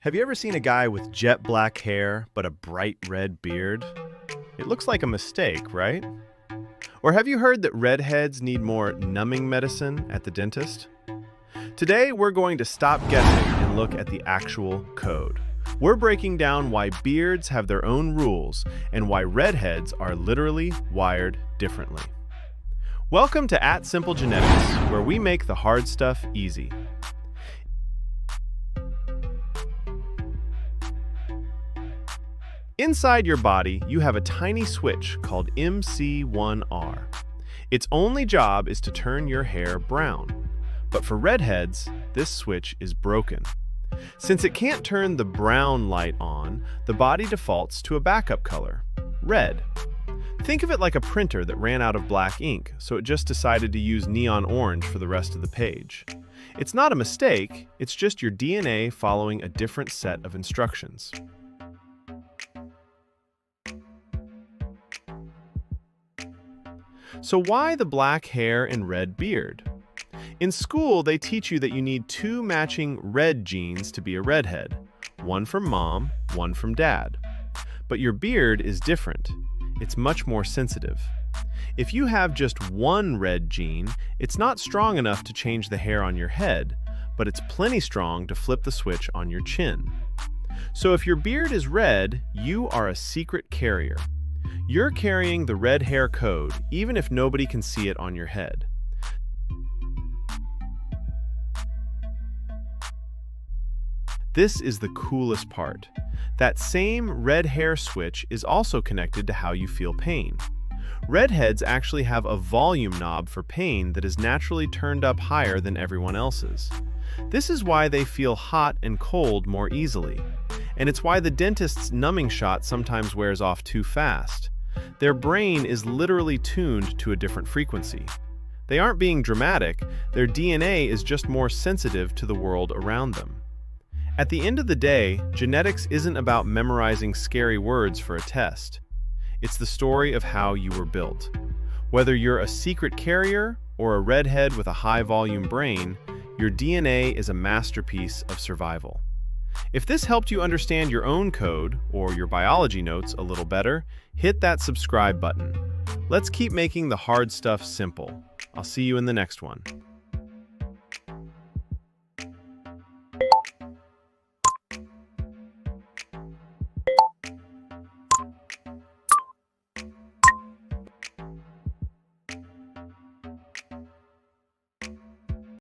Have you ever seen a guy with jet black hair but a bright red beard? It looks like a mistake, right? Or have you heard that redheads need more numbing medicine at the dentist? Today, we're going to stop guessing and look at the actual code. We're breaking down why beards have their own rules and why redheads are literally wired differently. Welcome to Simple Genetics, where we make the hard stuff easy. Inside your body, you have a tiny switch called MC1R. Its only job is to turn your hair brown. But for redheads, this switch is broken. Since it can't turn the brown light on, the body defaults to a backup color, red. Think of it like a printer that ran out of black ink, so it just decided to use neon orange for the rest of the page. It's not a mistake, it's just your DNA following a different set of instructions. So why the black hair and red beard? In school, they teach you that you need two matching red genes to be a redhead, one from mom, one from dad. But your beard is different. It's much more sensitive. If you have just one red gene, it's not strong enough to change the hair on your head, but it's plenty strong to flip the switch on your chin. So if your beard is red, you are a secret carrier. You're carrying the red hair code, even if nobody can see it on your head. This is the coolest part. That same red hair switch is also connected to how you feel pain. Redheads actually have a volume knob for pain that is naturally turned up higher than everyone else's. This is why they feel hot and cold more easily. And it's why the dentist's numbing shot sometimes wears off too fast. Their brain is literally tuned to a different frequency. They aren't being dramatic, their DNA is just more sensitive to the world around them. At the end of the day, genetics isn't about memorizing scary words for a test. It's the story of how you were built. Whether you're a secret carrier or a redhead with a high-volume brain, your DNA is a masterpiece of survival. If this helped you understand your own code or your biology notes a little better, hit that subscribe button. Let's keep making the hard stuff simple. I'll see you in the next one.